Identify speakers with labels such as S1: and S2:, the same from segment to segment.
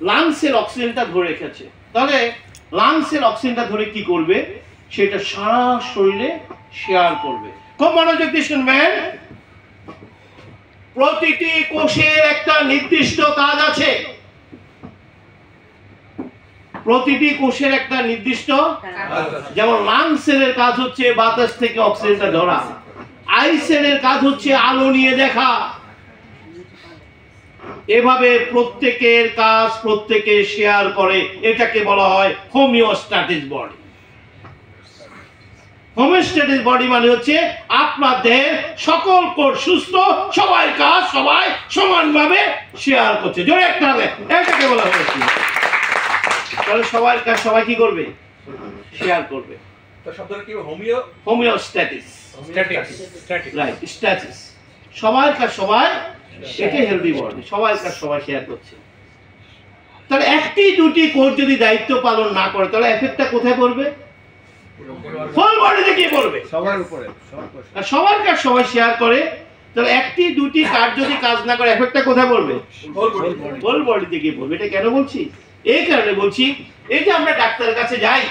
S1: লাংসের অক্সিজেনটা ধরে রেখেছে, তাহলে লাংসের অক্সিজেনটা ধরে কি করবে, সেটা সারা শরীরে শেয়ার করবে। খুব মনোযোগ দিয়ে শুনবেন, প্রতিটি কোষের একটা নির্দিষ্ট কাজ আছে, প্রতিটি কোষের একটা নির্দিষ্ট, যেমন লাংসের কাজ হচ্ছে বাতাস থেকে অক্সিজেনটা ধরা, আই সেলের কাজ হচ্ছে আলো নিয়ে দেখা। এভাবে প্রত্যেকের কাজ প্রত্যেকে শেয়ার করে, এটাকে বলা হয় হোমিওস্ট্যাটিস বডি। হোমিওস্ট্যাটিস বডি মানে হচ্ছে আপনার দেহের সকল কোষ সুস্থ, সবাই কাজ সবাই সমানভাবে শেয়ার করছে। জোরে একটা হবে, এটাকে বলা হয়। তাহলে সবার কাজ সবাই কি করবে, শেয়ার করবে।
S2: তো শব্দটা কি হোমিও,
S1: হোমিওস্ট্যাটিস,
S2: স্ট্যাটিস,
S1: রাইট, স্ট্যাটিস, সবার কাজ সবাই, এটা হেলদি বডি, সবার কাজ সবাই শেয়ার করছে। তাহলে একটি দুটি কোষ যদি দায়িত্ব পালন না করে তাহলে এফেক্টটা কোথায় পড়বে, ফুল বডিতে কি পড়বে,
S2: সবার উপরে।
S1: আর সবার কাজ সবাই শেয়ার করে, তাহলে একটি দুটি কাজ যদি কাজ না করে এফেক্টটা কোথায় পড়বে, ফুল বডিতে কি পড়বে। এটা কেন বলছি, এই কারণে বলছি, এই যে আমরা ডাক্তারের কাছে যাই,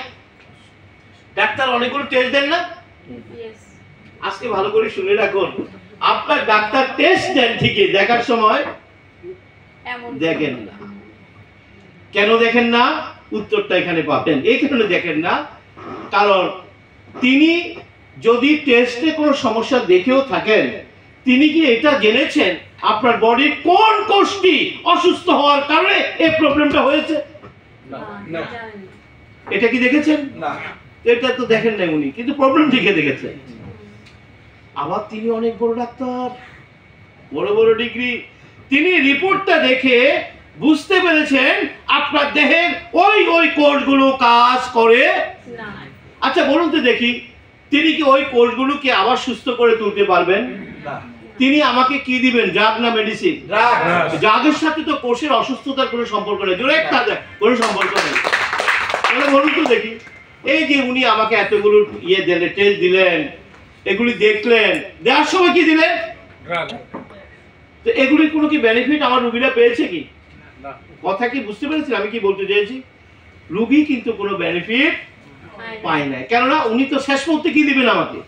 S1: ডাক্তার অনেকগুলো টেস্ট দেন না, আজকে ভালো করে শুনে রাখুন, আপনার ডাক্তার টেস্ট দেন ঠিকই, দেখার সময় দেখেন না। কেন দেখেন না, উত্তরটা এখানে পাবেন। এই কারণে দেখেন না, কারণ তিনি যদি টেস্টে কোনো সমস্যা দেখেও থাকেন, তিনি কি এটা জেনেছেন আপনার বডির কোন কোষটি অসুস্থ হওয়ার কারণে এই প্রবলেমটা হয়েছে, এটা কি দেখেছেন
S2: না,
S1: এটা তো দেখেন নাই উনি, কিন্তু প্রবলেম ঠিকই দেখেছেন। আবার তিনি অনেক বড় ডাক্তার, বড় বড় ডিগ্রি, তিনি রিপোর্টটা দেখে বুঝতে পেরেছেন আপনার দেহের ওই ওই কোষগুলো কাজ করে না। আচ্ছা বলুন তো দেখি, তিনি কি ওই কোষগুলোকে আবার সুস্থ করে তুলতে পারবেন
S2: না।
S1: তিনি আমাকে কি দিবেন, ড্রাগ না মেডিসিন? ড্রাগের সাথে তো কোষের অসুস্থতার কোনো সম্পর্ক নেই, জোরে একটা কোনো সম্পর্ক নেই। তাহলে বলুন তো দেখি, এই যে উনি আমাকে এতগুলো দিলেন, টেস্ট দিলেন, এগুলি দেখলেন, দেওয়ার সময় কি দিলেন, তো এগুলির কোনো কি বেনিফিট আমার রোগীরা পেয়েছে কি? কথা কি বুঝতে পেরেছেন আমি কি বলতে চাইছি? রোগী কিন্তু কোনো বেনিফিট পায় না, কেননা উনি তো শেষ মুহূর্তে কি দিবেন আমাকে,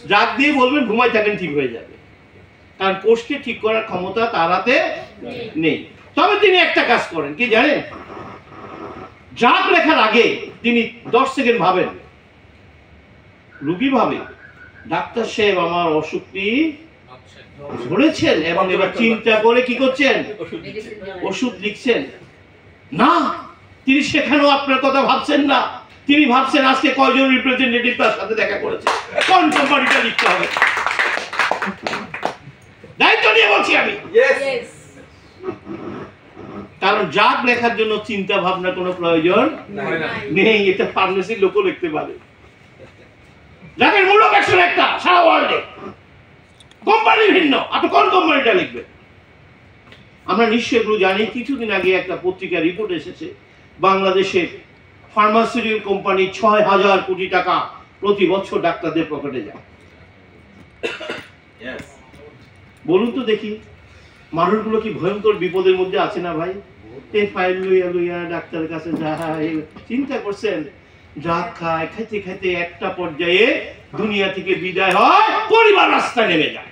S1: ড্রাগ দিয়ে বলবেন ঘুমাই থাকেন ঠিক হয়ে যাবে, কারণ কোষকে ঠিক করার ক্ষমতা তার হাতে নেই। তবে তিনি একটা কাজ করেন কি জানেন, ড্রাগ লেখার আগে তিনি 10 সেকেন্ড ভাবেন, রোগী ভাবে ডাক্তার সাহেব আমার অসুখটি ধরেছেন, এবং এবার চিন্তা করে কি করছেন, ওষুধ লিখছেন না। তিনি সেখানেও আপনার কথা ভাবছেন না, তিনি ভাবছেন আজকে কয়জন রিপ্রেজেন্টেটিভ তার সাথে দেখা করেছে, কোন কোম্পানিটা লিখতে হবে। দায়িত্ব নিয়ে বলছি আমি, কারণ ড্রাগ লেখার জন্য চিন্তা ভাবনা কোনো প্রয়োজন নেই, এটা ফার্মেসির লোকও লিখতে পারে। ড্রাগের মূল্য একটা সারা ওয়ার্ল্ডে, কোম্পানি ভিন্ন, আপনি কোন কোম্পানিটা লিখবেন। আমরা নিশ্চয়ই এগুলো জানি। কিছুদিন আগে একটা পত্রিকা রিপোর্ট এসেছে, বাংলাদেশে ফার্মাসিউটিক্যাল কোম্পানি ৬,০০০ কোটি টাকা প্রতি বছর ডাক্তারদের পকেটে যায়। বলুন তো দেখি, মানুষগুলো কি ভয়ঙ্কর বিপদের মধ্যে আছে না ভাই? এই ফাইল লইয়া লইয়া ডাক্তারের কাছে যায়, চিন্তা করছেন, ড্রাগ খায়, খাইতে খাইতে একটা পর্যায়ে দুনিয়া থেকে বিদায় হয়, পরিবার রাস্তায় নেমে যায়।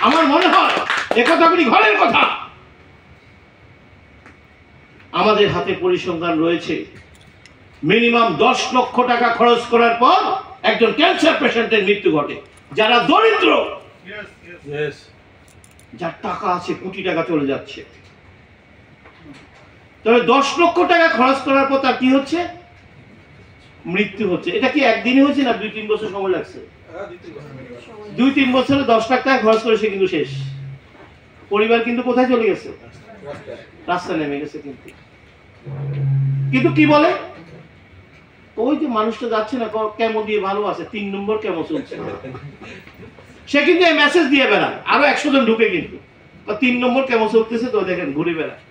S1: আমার মনে হয় একথাগুলি ঘরের কথা। আমাদের হাতে পরিসংখ্যান রয়েছে, মিনিমাম 10 লক্ষ টাকা খরচ করার পর একজন ক্যান্সার পেশেন্টের মৃত্যু ঘটে। যারা দরিদ্র, যার টাকা আছে, কোটি টাকা চলে যাচ্ছে, তবে 10 লক্ষ টাকা খরচ করার পর তার কি হচ্ছে, মৃত্যু হচ্ছে। এটা কি একদিনে হয়েছে না 2-3 বছর সময় লাগছে? 2-3 বছরে 10 লাখ টাকা খরচ করে সে কিন্তু শেষ। পরিবার কিন্তু কোথায় চলে গেছে, রাস্তায় নেমে গেছে। কিন্তু কি বলে, ওই যে মানুষটা যাচ্ছে না, কেমো দিয়ে ভালো আছে, 3 নম্বর কেমো চলছে, সে কিন্তু এই মেসেজ দিয়ে বেড়ায়, আরো 100 জন ঢুকে, কিন্তু 3 নম্বর কেমো চলতেছে তো দেখেন ঘুরে বেড়ায়।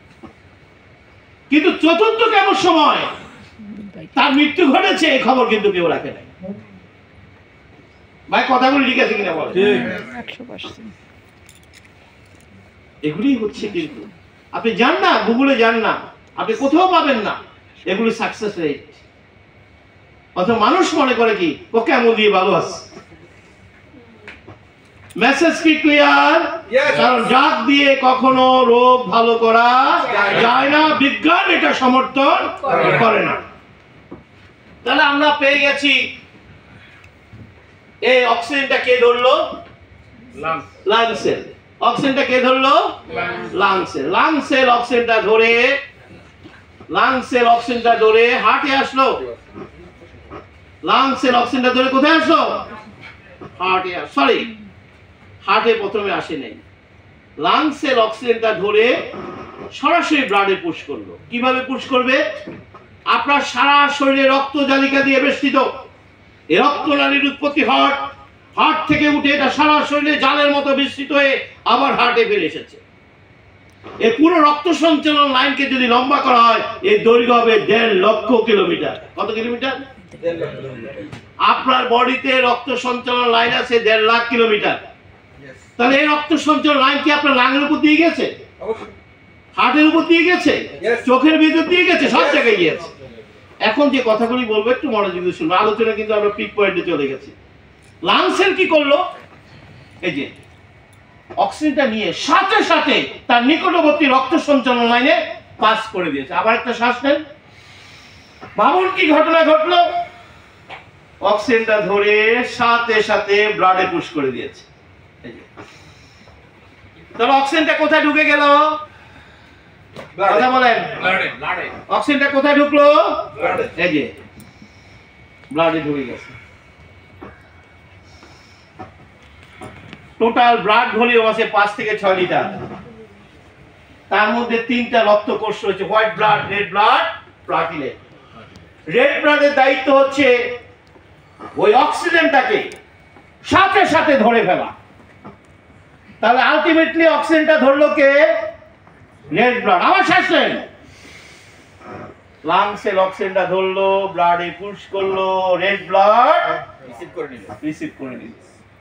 S1: কিন্তু চতুর্থ কেমন সময় তার মৃত্যু ঘটেছে, এই খবর কিন্তু কেউ রাখে নাই। ভাই কথাগুলো ঠিক আছে কিনা বলেন? এগুলি হচ্ছে, কিন্তু আপনি যান না, গুগলে যান না, আপনি কোথাও পাবেন না এগুলি সাকসেস রেট। অথবা মানুষ মনে করে কি ও কেমন দিয়ে ভালো আছে। মেসেজ কি ক্লিয়ার? কারণ জাগ দিয়ে কখনো রোগ ভালো করা যায় না, বিজ্ঞান এটা সমর্থন করে না। তাহলে আমরা পেয়ে গেছি এই অক্সিজেনটা কে ধরলো? লাংসের। অক্সিজেনটা কে ধরলো? লাংসের। লাংসের অক্সিজেনটা ধরে হার্টে আসলো। লাংসের অক্সিজেনটা ধরে কোথায় আসলো? হার্টে। সরি, হার্টে প্রথমে আসে নাই। লাংসের অক্সিজেনটা ধরে সরাসরি ব্লাডে পুশ করলো। কিভাবে পুশ করবে? আপনার সারা শরীরে রক্ত জালিকা দিয়ে বেষ্টিত। এই রক্তনালীর উৎপত্তি হার্ট থেকে উঠে এটা সারা শরীরে জালের মতো বিস্তৃত হয়ে আবার হার্টে ফিরে এসেছে। এই পুরো রক্ত সঞ্চালন লাইনকে যদি লম্বা করা হয়, এর দৈর্ঘ্য হবে 1.5 লক্ষ কিলোমিটার। কত কিলোমিটার? আপনার বডিতে রক্ত সঞ্চালন লাইন আছে 1.5 লাখ কিলোমিটার। তাহলে এই রক্ত সঞ্চালন লাইন কি আপনার লাঙের উপর দিয়ে গেছে? হার্টের উপর দিয়ে গেছে, চোখের ভিতর দিয়ে গেছে, সব জায়গায় গিয়েছে। এখন যে কথাগুলি বলবো একটু মনোযোগ দিয়ে শুনবো। আলোচনা কিন্তু আমরা পিক পয়েন্টে চলে গেছি। লাংসের কি করলো? এই যে অক্সিজেনটা নিয়ে সাথে সাথে তার নিকটবর্তী রক্ত সঞ্চালন লাইনে পাস করে দিয়েছে। আবার একটা শ্বাস নেন, ভাবুন কি ঘটনা ঘটলো। অক্সিজেনটা ধরে সাথে সাথে ব্লাডে পুশ করে দিয়েছে। তাহলে অক্সিজেনটা কোথায় ঢুকে গেল? কথা বলেন। অক্সিজেনটা কোথায় ঢুকলো? এই যে ব্লাডে ঢুকে গেছে। টোটাল ব্লাড ভলিউম আছে 5 থেকে 6 লিটার। তার মধ্যে 3টা রক্ত কোষ রয়েছে, white blood, red blood, platelet. Red ব্লাডের দায়িত্ব হচ্ছে ওই অক্সিজেনটাকে সাথে সাথে ধরে ফেলা। তাহলে আলটিমেটলি অক্সিজেনটা ধরলো কে? Red blood. আমার শ্বাস নেন, লাংসের অক্সিজেনটা ধরলো, ব্লাডে পুশ করলো, রেড ব্লাড রিসিভ করে নিল।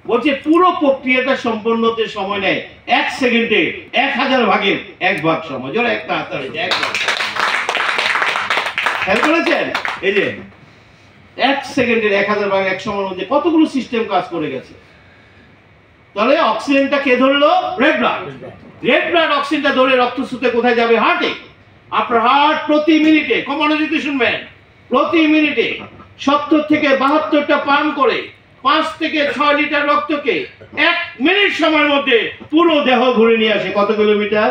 S1: বলছে পুরো প্রক্রিয়াটা সম্পন্ন হতে সময় নেয় 1 সেকেন্ডে 1000 ভাগের 1 ভাগ সময়। জোরে একটা হাত তালি। খেয়াল করেছেন? এই যে 1 সেকেন্ডের 1000 ভাগ 1 সময়ের মধ্যে কতগুলো সিস্টেম কাজ করে গেছে। তাহলে অক্সিজেনটা কে ধরলো? Red blood. রেড ব্লাড অক্সিজেনটা ধরে রক্তস্রোতে কোথায় যাবে? হার্টে। আপনার হার্ট প্রতি মিনিটে, কমনোযোগে শুনবেন, প্রতি মিনিটে 70 থেকে 72টা পাম্প করে 5 থেকে 6 লিটার রক্তকে 1 মিনিট সময়ের মধ্যে পুরো দেহ ঘুরে নিয়ে আসে। কত কিলোমিটার?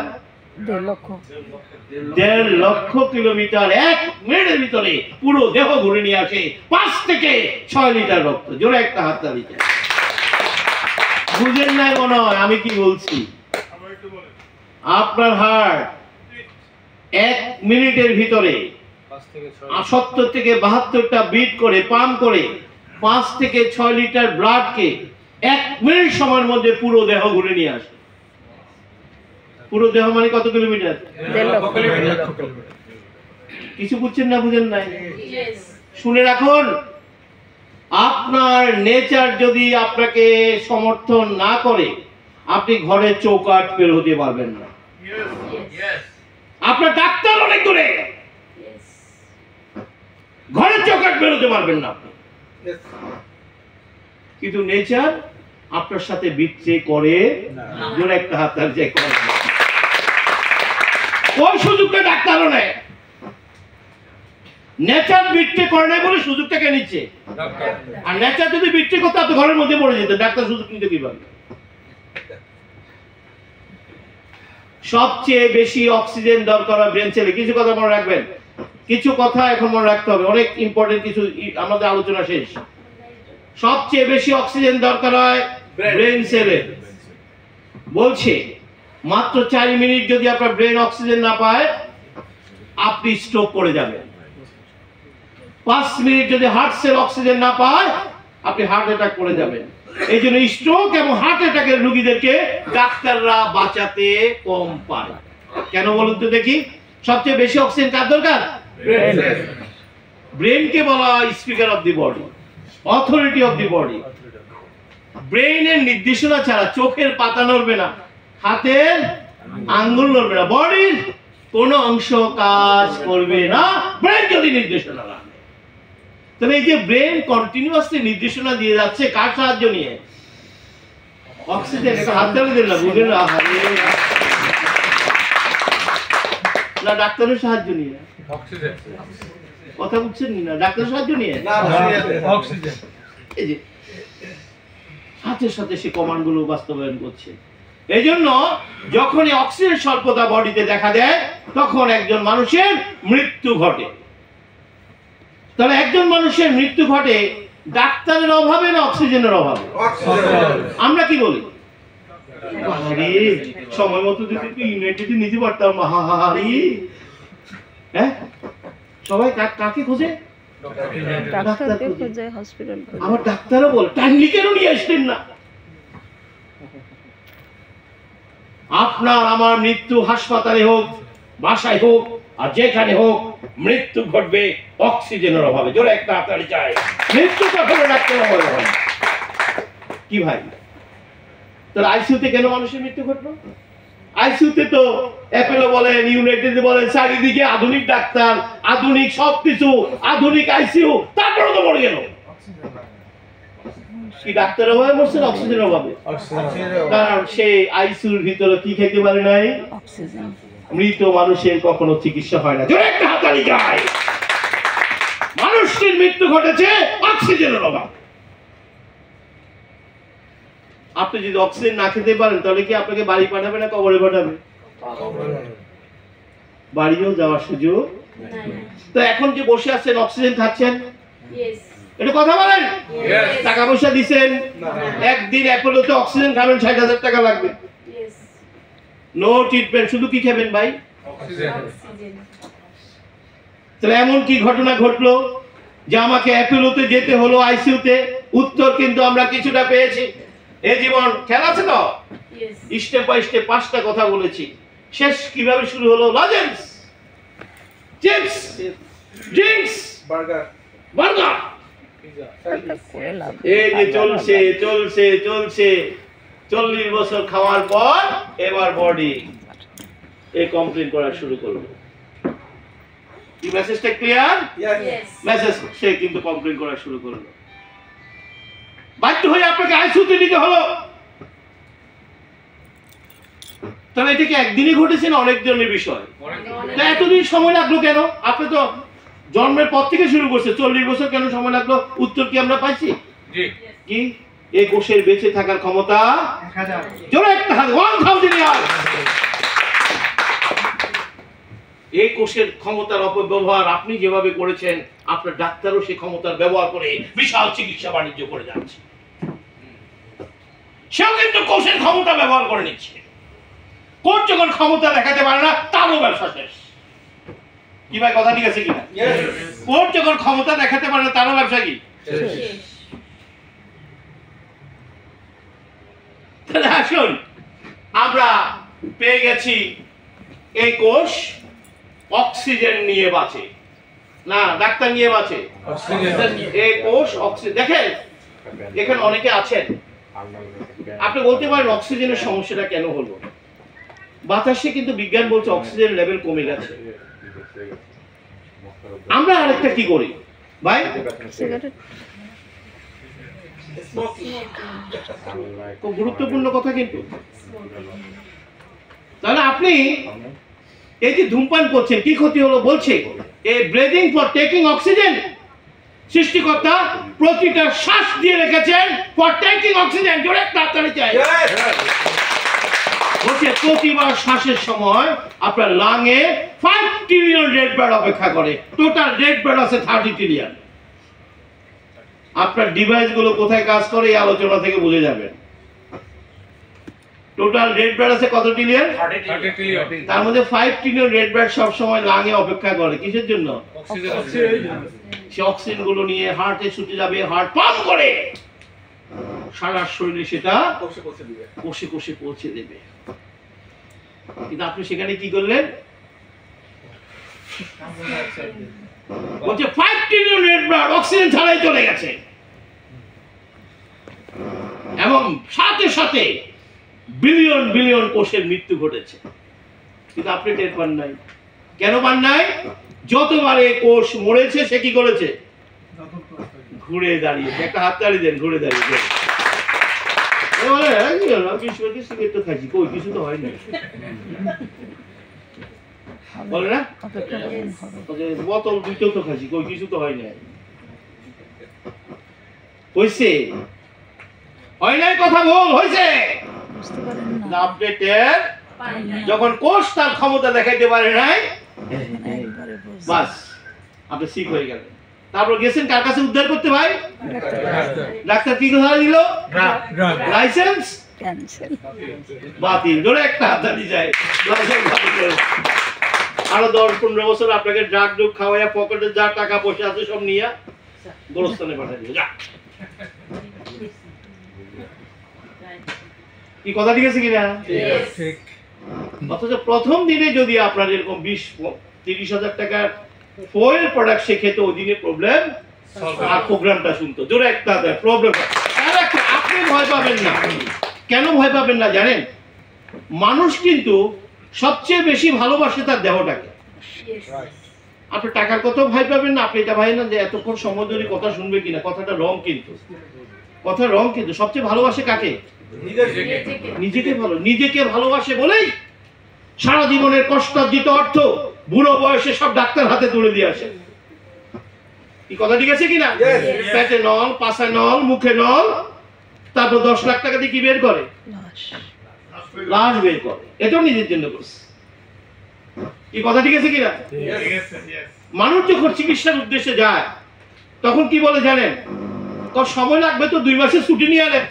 S1: 1.5 লক্ষ কিলোমিটার 1 মিনিটের ভিতরে পুরো দেহ ঘুরে নিয়ে আসে 5 থেকে 6 লিটার রক্ত। জোরে একটা হাত তালি। বুঝেন নাই মনে হয় আমি কি বলছি? আপনার হার্ট 1 মিনিটের ভিতরে 70 থেকে 72টা বিট করে পাম্প করে 5 থেকে 6 লিটার ব্লাডকে 1 মিনিট সময়ের মধ্যে পুরো দেহ ঘুরে নিয়ে আসে। পুরো দেহ মানে কত কিলোমিটার?
S3: 1.5 লক্ষ কিলোমিটার।
S1: কিছু বুঝছেন না? বুঝেন নাই? শুনে রাখুন, আপনার নেচার যদি আপনাকে সমর্থন না করে, আপনি ঘরের চৌকাঠ বের হতে পারবেন না। আপনার ডাক্তার অনেক দূরে, ঘরের চৌকাঠ বের হতে পারবেন না আপনি। কিন্তু নেচার আপনার সাথে বিট্রে করে জোরে একটা হাত তালি করে। ওই সুযোগটা ডাক্তারও নেয়। নেচার বিট্রে করে না বলে সুযোগটাকে নিচ্ছে। আর নেচার যদি বিট্রে করতে আপনি ঘরের মধ্যে পড়ে যেতেন, ডাক্তার সুযোগ নিতে কিভাবে? সবচেয়ে বেশি অক্সিজেন দরকার হয় ব্রেন সেলে। কিছু কথা মনে রাখবেন, কিছু কথা এখন মনে রাখতে হবে, অনেক ইম্পর্টেন্ট কিছু। আমাদের আলোচনা শেষ। সবচেয়ে বেশি অক্সিজেন দরকার হয় ব্রেন সেলে। বলছে মাত্র 4 মিনিট যদি আপনার ব্রেন অক্সিজেন না পায়, আপনি স্ট্রোক করে যাবেন। 5 মিনিট যদি হার্ট সেল অক্সিজেন না পায়, আপনি হার্ট অ্যাটাক করে যাবেন। এই জন্য স্ট্রোক এবং হার্ট অ্যাটাকের রোগীদেরকে ডাক্তাররা বাঁচাতে কম পায়। কেন বলুন তো দেখি? সবচেয়ে বেশি অক্সিজেন কার দরকার? ব্রেনকে বলা হয় speaker of the body, authority of the body. ব্রেইনের নির্দেশনা ছাড়া চোখের পাতা নড়বে না, হাতের আঙ্গুল নড়বে না, বডির কোনো অংশ কাজ করবে না ব্রেন যদি নির্দেশনা না দেয়। তাহলে এই যে ব্রেন কন্টিনিউয়াসলি নির্দেশনা দিয়ে যাচ্ছে কার সাহায্য নিয়ে? অক্সিজেন। একটা হাত তালি দেন না, বুঝলেন না? না ডাক্তারের সাহায্য নিয়ে,
S2: অক্সিজেন।
S1: কথা বুঝছেন না? ডাক্তারের সাহায্য নিয়ে
S2: অক্সিজেন।
S1: এই যে সাথে সাথে সে কমান্ড গুলো বাস্তবায়ন করছে। এই জন্য যখনই অক্সিজেন স্বল্পতা বডিতে দেখা দেয় তখন একজন মানুষের মৃত্যু ঘটে। তাহলে একজন মানুষের মৃত্যু ঘটে ডাক্তারের অভাবে না অক্সিজেনের অভাবে? আমরা কি বলি? আরে সময় মতো যদি ইউনাইটেডে নিতে পারতাম। হাহারি, হ্যাঁ, সবাই কাকে খোঁজে?
S3: ডাক্তারকে খোঁজে, হসপিটাল খোঁজে।
S1: আমার ডাক্তারও বলে টাইমলি কেন নিয়ে আসলেন না? আপনার আমার মৃত্যু হাসপাতালে হোক, বাসায় হোক, আর যেখানে হোক, মৃত্যু ঘটবে অক্সিজেনের অভাবে। জোরে একটা হাততালি চাই। মৃত্যু কখনো ডাক্তারের অভাবে হয় না। কি ভাই, তাহলে আইসিইউতে কেন মানুষের মৃত্যু ঘটলো? আইসিইউতে তো অ্যাপোলো বলেন, ইউনাইটেড বলেন, চারিদিকে আধুনিক ডাক্তার, আধুনিক সবকিছু, আধুনিক আইসিইউ, তারপরে তো মরে গেল। কি ডাক্তারের অভাবে মরছে না অক্সিজেনের অভাবে? কারণ সে আইসিইউর ভিতরে কি খেতে পারে নাই?
S3: অক্সিজেন।
S1: মৃত মানুষের কখনো চিকিৎসা হয় না। জোরে একটা হাততালি চাই। মানুষের মৃত্যু ঘটেছে অক্সিজেনের অভাব। আপনি যদি অক্সিজেন না খেতে পারেন তাহলে কি আপনাকে বাড়ি পাঠাবে না কবরে পাঠাবে? বাড়িও যাওয়ার সুযোগ। তো এখন যে বসে আছেন অক্সিজেন খাচ্ছেন, এটা কথা বলেন? টাকা পয়সা দিচ্ছেন, একদিন অ্যাপোলোতে অক্সিজেন খাবেন ৬০,০০০ টাকা লাগবে। নো ট্রিটমেন্ট, শুধু কি খাবেন ভাই? তাহলে এমন কি ঘটনা ঘটলো যে আমাকে অ্যাপোলোতে যেতে হলো আইসিইউতে? উত্তর কিন্তু আমরা কিছুটা পেয়েছি। এই জীবন খেলা আছে তো, স্টেপ বাই স্টেপ 5টা কথা বলেছি। শেষ কিভাবে শুরু হলো? Lozenges, chips, drinks, burger. এই যে চলছে চলছে চলছে 40 বছর খাওয়ার পর এবার বডি এই কমপ্লেইন করা শুরু করলো। কি মেসেজটা ক্লিয়ার? মেসেজ সে কিন্তু কমপ্লেইন করা শুরু করলো। বাধ্য হয়ে আপনাকে আইসিইউতে নিতে হলো। তবে এটা কি একদিনই ঘটেছে না অনেক দিনের বিষয়? তা এতদিন সময় লাগলো কেন? আপনি তো জন্মের পর থেকে শুরু করছে, 40 বছর কেন সময় লাগলো? উত্তর কি আমরা পাইছি? কি এই কোষের বেঁচে থাকার ক্ষমতা 1000। জোরে একটা হাত, 1000 ইয়ার। এই কোষের ক্ষমতার অপব্যবহার আপনি যেভাবে করেছেন, আপনার ডাক্তারও সেই ক্ষমতার ব্যবহার করে বিশাল চিকিৎসা বাণিজ্য করে যাচ্ছে। সেও কিন্তু কোষের ক্ষমতা ব্যবহার করে নিচ্ছে। কোষ যখন ক্ষমতা দেখাতে পারে না, তারও ব্যবসা শেষ। কি ভাই, কথা ঠিক আছে কিনা? কোষ যখন ক্ষমতা দেখাতে পারে না, তারও ব্যবসা কি শেষ। তাহলে আসুন, আমরা পেয়ে গেছি এই কোষ অক্সিজেন নিয়ে বাঁচে না ডাক্তার নিয়ে বাঁচে? এই কোষ অক্সিজেন। দেখেন এখানে অনেকে আছেন, আপনি বলতে পারেন অক্সিজেনের সমস্যাটা কেন হলো? বাতাসে কিন্তু বিজ্ঞান বলছে অক্সিজেন লেভেল কমে গেছে। আমরা আরেকটা কি করি ভাই? খুব গুরুত্বপূর্ণ কথা কিন্তু। তাহলে আপনি এই যে ধূমপান করছেন, কি ক্ষতি হলো? বলছে এই ব্রিদিং ফর টেকিং অক্সিজেন। সৃষ্টিকর্তা প্রতিটা শ্বাস দিয়ে রেখেছেন ফর টেকিং অক্সিজেন। জোরে তাড়াতাড়ি চাই। বলছে প্রতিবার শ্বাসের সময় আপনার লাংয়ে 5 ট্রিলিয়ন রেড ব্লাড অপেক্ষা করে। টোটাল রেড ব্লাড আছে 30 ট্রিলিয়ন। আপনার ডিভাইস গুলো কোথায় কাজ করে এই আলোচনা থেকে বুঝে যাবেন। টোটাল রেড ব্লাড আছে কত ট্রিলিয়ন?
S2: 30 ট্রিলিয়ন।
S1: তার মধ্যে 5 ট্রিলিয়ন রেড ব্লাড সব সময় লাংয়ে অপেক্ষা করে কিসের জন্য? সে অক্সিজেন গুলো নিয়ে হার্টে ছুটে যাবে, হার্ট পাম্প করে সারা শরীরে সেটা কোষে কোষে পৌঁছে দেবে। কিন্তু আপনি সেখানে কি করলেন? বলছে 5 ট্রিলিয়ন রেড ব্লাড অক্সিজেন ছাড়াই চলে গেছে, এবং সাথে সাথে বিলিয়ন বিলিয়ন কোষের মৃত্যু ঘটেছে। কিন্তু আপনি টের পান নাই। কেন পান নাই? যতবারে কোষ মরেছে সে কি করেছে? ঘুরে দাঁড়িয়েছে। একটা হাত তালি দেন, ঘুরে দাঁড়িয়েছে। সিগারেট তো খাইছি, কই কিছু তো হয় না, বলে না? বোতল দুটো তো খাইছি, কই কিছু তো হয় না। হয়েছে? হয় নাই? কথা বল, হয়েছে? আপডেটের যখন কোষ তার ক্ষমতা দেখাইতে পারে নাই, বাস আপনি সিক হয়ে গেলেন। তারপর গেছেন কার কাছে উদ্ধার করতে? ভাই ডাক্তার কি কথা দিল? লাইসেন্স
S3: ক্যান্সেল,
S1: বাতিল। জোরে একটা হাততালি যায়। আরো 10-15 বছর আপনাকে ড্রাগ ডুগ খাওয়াইয়া পকেটে যা টাকা পয়সা আছে সব নিয়ে গোরস্থানে পাঠিয়ে দিল। যা, কি কথা ঠিক আছে কিনা?
S2: ঠিক।
S1: অথচ প্রথম দিনে যদি আপনার এরকম 20-30 হাজার টাকার ফয়েল প্রোডাক্ট সে খেত, ওই দিনে প্রবলেম আর প্রোগ্রামটা শুনতো। জোরে একটা প্রবলেম। আপনি ভয় পাবেন না। কেন ভয় পাবেন না জানেন? মানুষ কিন্তু সবচেয়ে বেশি ভালোবাসে তার দেহটাকে। আপনি টাকার কত ভয় পাবেন না, আপনি এটা ভাই না যে এতক্ষণ সময় ধরে কথা শুনবে কিনা। কথাটা রং, কিন্তু কথা রং। কিন্তু সবচেয়ে ভালোবাসে কাকে? নিজেকে। ভালো নিজেকে ভালোবাসে বলেই সারা জীবনের কষ্টার্জিত অর্থ বুড়ো বয়সে সব ডাক্তার হাতে তুলে দিয়ে আসে। কি কথা ঠিক আছে কিনা? পেটে নল, পাছায় নল, মুখে নল, তারপর 10 লাখ টাকা দিয়ে কি বের করে? লাশ বের করে। এটাও নিজের জন্য করছে। কি কথা ঠিক আছে কিনা? মানুষ যখন চিকিৎসার উদ্দেশ্যে যায় তখন কি বলে জানেন? সময় লাগবে তো 2 মাসের ছুটি নিয়ে আনে।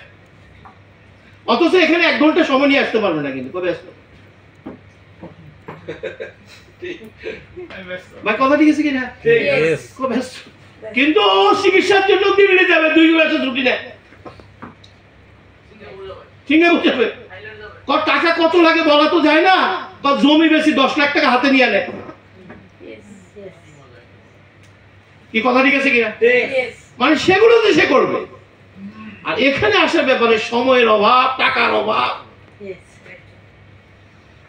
S1: অথচ এখানে 1 ঘন্টা সময় নিয়ে আসতে পারবে না। কিন্তু কবে আসবে? ভাই কথা ঠিক আছে কিনা? কবে আসবে? কিন্তু চিকিৎসার জন্য দিল্লি যাবে, 2 মাসের ছুটি নেয়। সিঙ্গাপুর যাবে। টাকা কত লাগে বলা তো যায় না। জমি বেশি 10 লাখ টাকা হাতে নিয়ে আনে। কি কথা ঠিক আছে কিনা? মানে সেগুলো তো সে করবে। আর এখানে আসার ব্যাপারে সময়ের অভাব, টাকার অভাব,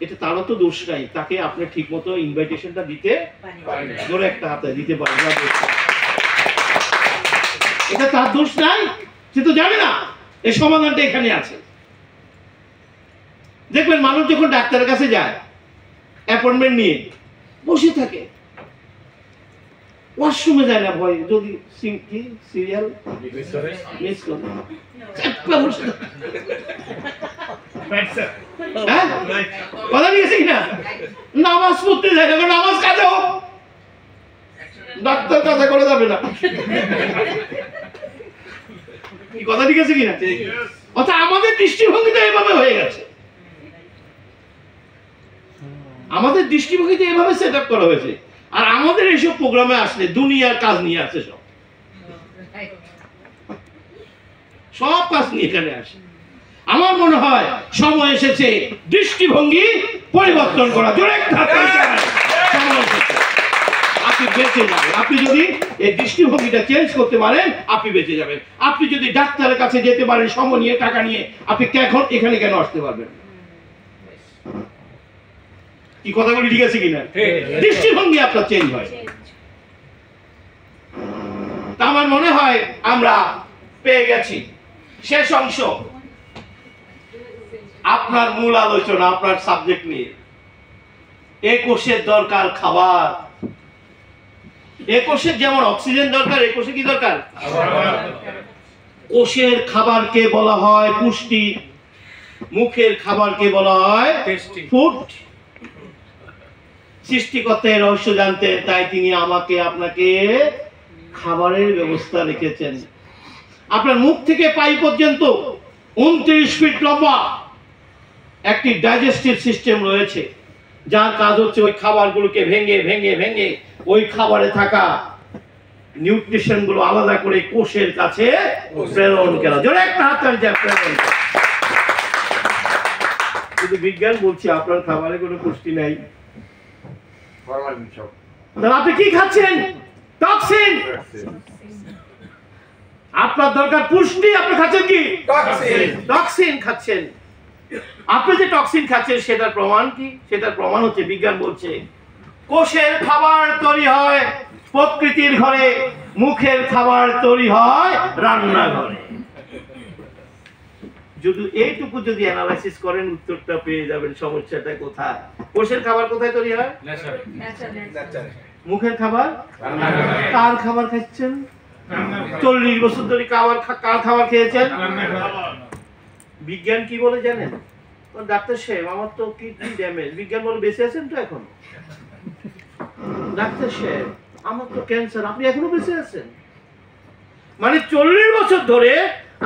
S1: এটা তারও তো দোষ নাই। তাকে আপনি ঠিক মতো ইনভাইটেশনটা দিতে পারেন। জোরে একটা হাতে দিতে পারেন। এটা তার দোষ নাই, সে তো জানে না এই সমাধানটা এখানে আছে। দেখবেন মানুষ যখন ডাক্তারের কাছে যায় অ্যাপয়েন্টমেন্ট নিয়ে বসে থাকে, ওয়াশরুমে যায় না ভয়, যদি সিরিয়াল মিস করে কথা দিয়েছে কিনা? নামাজ পড়তে যায় না, নামাজ কাজে হোক, ডাক্তার কাজে করে যাবে না। কি কথা ঠিক আছে কিনা? অর্থাৎ আমাদের দৃষ্টিভঙ্গিটা এভাবে হয়ে গেছে। আমাদের দৃষ্টিভঙ্গিতে এভাবে সেট আপ করা হয়েছে। আর আমাদের এইসব প্রোগ্রামে আসলে দুনিয়ার কাজ নিয়ে আসে, সব কাজ নিয়ে এখানে আসে। আমার মনে হয় সময় এসেছে দৃষ্টিভঙ্গি পরিবর্তন করা। জোরে আপনি বেঁচে যাবেন। আপনি যদি এই দৃষ্টিভঙ্গিটা চেঞ্জ করতে পারেন, আপনি বেঁচে যাবেন। আপনি যদি ডাক্তারের কাছে যেতে পারেন সময় নিয়ে, টাকা নিয়ে, আপনি এখন এখানে কেন আসতে পারবেন? কি কথাগুলি ঠিক আছে কিনা? দৃষ্টিভঙ্গি আপনার চেঞ্জ হয়। তা আমার মনে হয় আমরা পেয়ে গেছি শেষ অংশ, আপনার মূল আলোচনা, আপনার সাবজেক্ট নিয়ে। এই কোষের দরকার খাবার। এই কোষের যেমন অক্সিজেন দরকার, এই কোষে কি দরকার? কোষের খাবারকে বলা হয় পুষ্টি, মুখের খাবারকে বলা হয় ফুড। সৃষ্টিকর্তার রহস্য জানতেন, তাই তিনি আমাকে আপনাকে খাবারের ব্যবস্থা রেখেছেন। আপনার মুখ থেকে পাই পর্যন্ত 29 ফিট লম্বা একটি ডাইজেস্টিভ সিস্টেম রয়েছে, যার কাজ হচ্ছে ওই খাবারগুলোকে ভেঙে ভেঙে ভেঙে ওই খাবারে থাকা নিউট্রিশন গুলো আলাদা করে কোষের কাছে প্রেরণ করা। জোরে একটা হাত তালি দেন। প্রেরণ করা। কিন্তু বিজ্ঞান বলছে আপনার খাবারে কোনো পুষ্টি নাই। তাহলে আপনি কি খাচ্ছেন? টক্সিন। আপনার দরকার পুষ্টি, আপনি খাচ্ছেন কি? টক্সিন খাচ্ছেন। আপনি যে টক্সিন খাচ্ছেন সেটার প্রমাণ কি? সেটার প্রমাণ হচ্ছে বিজ্ঞান বলছে কোষের খাবার তৈরি হয় প্রকৃতির ঘরে, মুখের খাবার তৈরি হয় রান্নাঘরে। যদি এইটুকু যদি অ্যানালাইসিস করেন উত্তরটা পেয়ে যাবেন সমস্যাটা কোথায়। কোষের খাবার কোথায় তৈরি হয়? মুখের খাবার। কার খাবার খাচ্ছেন? 40 বছর ধরে কার খাবার খেয়েছেন? বিজ্ঞান কি বলে জানেন? ডাক্তার সাহেব আমার তো কিডনি ড্যামেজ। বিজ্ঞান বলে বেঁচে আছেন তো এখন? ডাক্তার সাহেব আমার তো ক্যান্সার, আপনি এখনো বেঁচে আছেন? মানে 40 বছর ধরে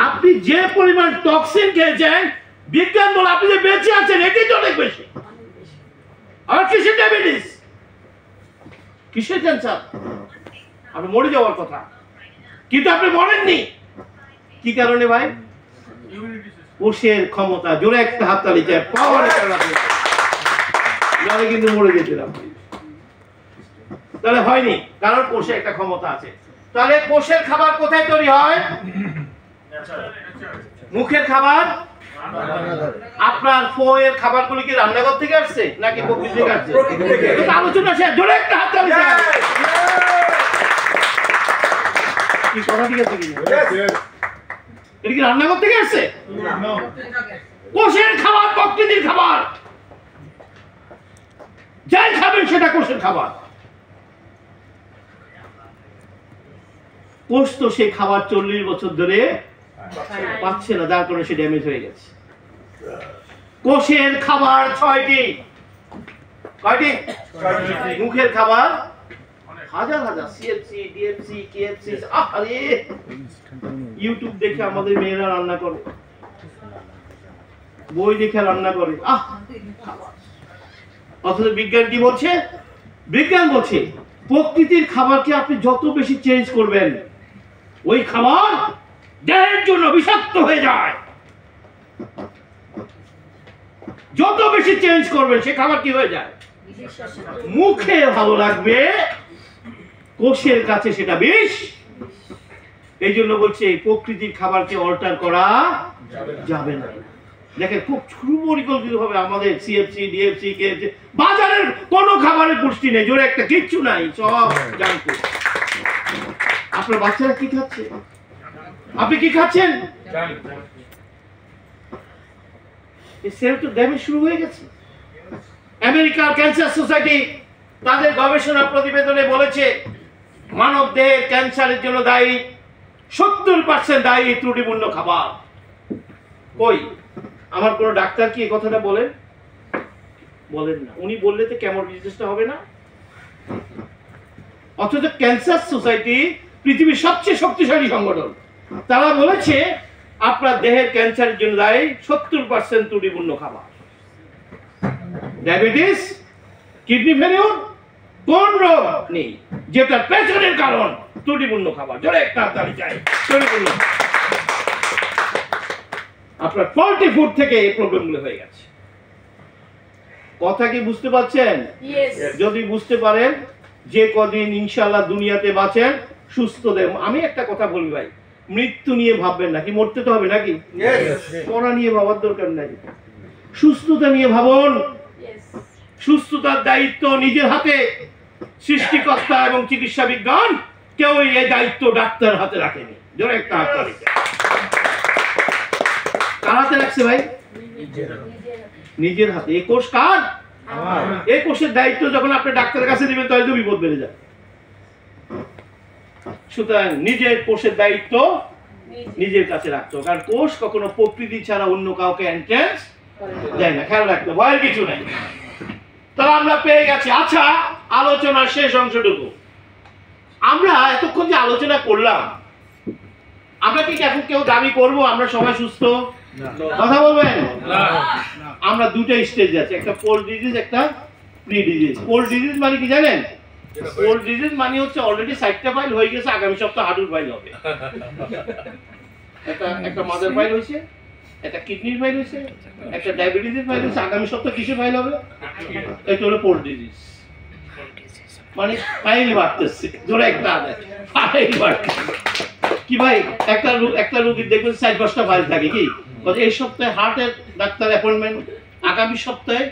S1: আপনি যে পরিমাণ টক্সিন খেয়েছেন, বিজ্ঞান বলে আপনি যে বেঁচে আছেন এটাই তো অনেক বেশি। আর কিসের ডায়াবেটিস, কিসের ক্যান্সার? আপনি মরে যাওয়ার কথা, কিন্তু আপনি মরেননি। কি কারণে ভাই? কোষের ক্ষমতা। জোরে একটা হাততালি চাই, পাওয়ার কিন্তু মরে গেছিলাম। তাহলে হয়নি, কারণ কোষে একটা ক্ষমতা আছে। তাহলে কোষের খাবার কোথায় তৈরি হয়? মুখের খাবার। আপনার ফোয়ের খাবারগুলি কি রান্নাঘর থেকে আসছে নাকি প্রকৃতি থেকে আসছে? আলোচনা শেষ, জোরে একটা হাততালি চাই। কি কথা ঠিক আছে কি? এটা কি রান্নাঘর থেকে আসছে? কোষের খাবার প্রকৃতির খাবার, যাই খাবেন সেটা কোষের খাবার। কোষ তো সেই খাবার 40 বছর ধরে পাচ্ছে না, যার কারণে সে ড্যামেজ হয়ে গেছে। কোষের খাবার 6টি। কয়টি? মুখের খাবার হাজার হাজার, সিএফসি, ডিএফসি, কেএফসি। আরে ইউটিউব দেখে আমাদের মেয়েরা রান্না করে, বই দেখে রান্না করে। অথচ বিজ্ঞান কি বলছে? বিজ্ঞান বলছে প্রকৃতির খাবারকে আপনি যত বেশি চেঞ্জ করবেন ওই খাবার দেহের জন্য বিষাক্ত হয়ে যায়। যত বেশি চেঞ্জ করবেন সে খাবার কি হয়ে যায়? মুখে ভালো লাগবে, কোষের কাছে সেটা বিষ। এই জন্য বলছে প্রকৃতির খাবারকে অল্টার করা যাবে না। দেখেন খুব সুপরিকল্পিত ভাবে আমাদের সিএফসি, ডিএফসি, কেএফসি, বাজারের কোনো খাবারের পুষ্টি নেই, জোরে একটা কিচ্ছু নাই, সব জাঙ্ক ফুড। আপনার বাচ্চারা কি খাচ্ছে? আপনি কি খাচ্ছেন? সেল তো ড্যামেজ শুরু হয়ে গেছে। আমেরিকার ক্যান্সার সোসাইটি তাদের গবেষণা প্রতিবেদনে বলেছে মানব দেহের ক্যান্সারের জন্য দায়ী 70% দায়ী ত্রুটিপূর্ণ খাবার। কই আমার কোন ডাক্তার কি এই কথাটা বলেন? বলেন না। উনি বললে তো কেমন বিজনেসটা হবে না। অথচ ক্যান্সার সোসাইটি পৃথিবীর সবচেয়ে শক্তিশালী সংগঠন, তারা বলেছে আপনার দেহের ক্যান্সারের জন্য দায়ী 70% ত্রুটিপূর্ণ খাবার। ডায়াবেটিস, কিডনি ফেলিউর, কোন রোগ নেই যেটা পেছনের কারণ ত্রুটিপূর্ণ খাবার। জোরে একটা তালি চাই। ত্রুটিপূর্ণ আপনার ফল্টি ফুড থেকে এই প্রবলেমগুলো হয়ে গেছে। কথা কি বুঝতে পারছেন? যদি বুঝতে পারেন যে কদিন ইনশাআল্লাহ দুনিয়াতে বাঁচেন সুস্থ দেহ। আমি একটা কথা বলি ভাই, মৃত্যু নিয়ে ভাববেন না, কি মরতে তো হবে নাকি? মরা নিয়ে ভাবার দরকার নাই, সুস্থতা নিয়ে ভাবুন। সুস্থতার দায়িত্ব নিজের হাতে। সৃষ্টিকর্তা এবং চিকিৎসা বিজ্ঞান কেউ এই দায়িত্ব ডাক্তার হাতে রাখেনি। জোরে একটা হাত তালি। কার হাতে রাখছে ভাই? নিজের হাতে। এই কোষ কার? এই কোষের দায়িত্ব যখন আপনি ডাক্তারের কাছে দিবেন তাহলে তো বিপদ বেড়ে যায়। সুতরাং নিজের কোষের দায়িত্ব নিজের কাছে রাখতে হবে, কারণ কোষ কখনো প্রকৃতি ছাড়া অন্য কাউকে এন্ট্রান্স দেয় না। খেয়াল রাখতে ভয়ের কিছু নাই। তাহলে আমরা পেয়ে গেছি। আচ্ছা, আলোচনার শেষ অংশটুকু আমরা এতক্ষণ যে আলোচনা করলাম, আমরা কি এখন কেউ দাবি করবো আমরা সবাই সুস্থ? কথা বলবেন? আমরা দুটো স্টেজ আছে, একটা পোস্ট ডিজিজ, একটা প্রি ডিজিজ। পোস্ট ডিজিজ মানে কি জানেন? পোস্ট ডিজিজ মানে হচ্ছে অলরেডি 60টা ফাইল হয়ে গেছে, আগামী সপ্তাহ হাঁটুর ফাইল হবে। একটা মাদার ফাইল হয়েছে, একটা কিডনির ফাইল হয়েছে, একটা ডায়াবেটিসের ফাইল হয়েছে, আগামী সপ্তাহ কিসের ফাইল হবে? এটা হলো পোস্ট ডিজিজ। মানে ফাইল বাড়তেছে, জোরে একটা ফাইল বাড়তেছে। কি ভাই একটা রোগীর দেখবেন 4-5টা ফাইল থাকে কি বলে এই সপ্তাহে হার্টের ডাক্তার অ্যাপয়েন্টমেন্ট, আগামী সপ্তাহে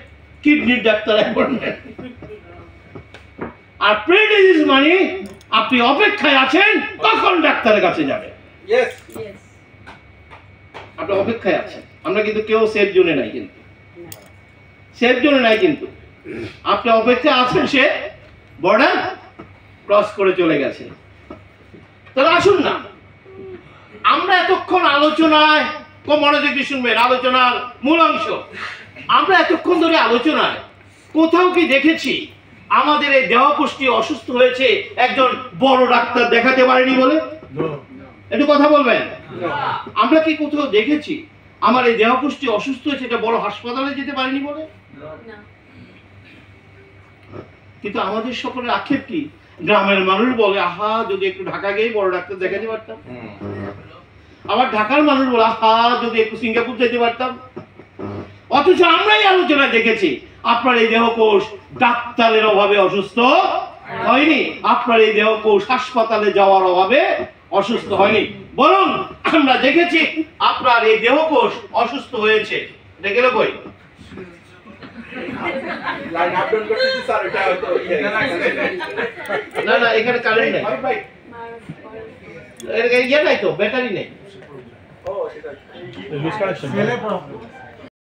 S1: কিডনির ডাক্তার অ্যাপয়েন্টমেন্ট। আর প্রি ডিজিজ মানে আপনি অপেক্ষায় আছেন কখন ডাক্তারের কাছে যাবেন। আপনি অপেক্ষায় আছেন। আমরা কিন্তু কেউ সেফ জোনে নাই, কিন্তু সেফ জোনে নাই, কিন্তু আপনি অপেক্ষায় আছেন, সে বর্ডার ক্রস করে চলে গেছে। তাহলে আসুন না, আমরা এতক্ষণ আলোচনায়, খুব মনোযোগ দিয়ে শুনবেন আলোচনার মূল অংশ। আমরা এতক্ষণ ধরে আলোচনায় কোথাও কি দেখেছি আমাদের এই দেহপুষ্টি অসুস্থ হয়েছে একজন বড় ডাক্তার দেখাতে পারেনি বলে? একটু কথা বলবেন। আমরা কি কোথাও দেখেছি আমার এই দেহপুষ্টি অসুস্থ হয়েছে এটা বড় হাসপাতালে যেতে পারেনি বলে? কিন্তু আমাদের সকলের আক্ষেপ কি, গ্রামের মানুষ বলে আহা যদি একটু ঢাকা গিয়ে বড় ডাক্তার দেখাতে পারতাম। আবার ঢাকার মানুষ বলে আহা যদি একটু সিঙ্গাপুর যেতে পারতাম। অথচ আমরাই আলোচনা দেখেছি আপনার এই দেহকোষ ডাক্তারের অভাবে অসুস্থ হয়নি, আপনার এই দেহকোষ হাসপাতালে যাওয়ার অভাবে অসুস্থ হয়নি, বরং আমরা দেখেছি আপনার এই দেহকোষ অসুস্থ হয়েছে। দেখে কই না না, এখানে কারেন্ট নেই, ইয়ে নাই তো, ব্যাটারি নেই।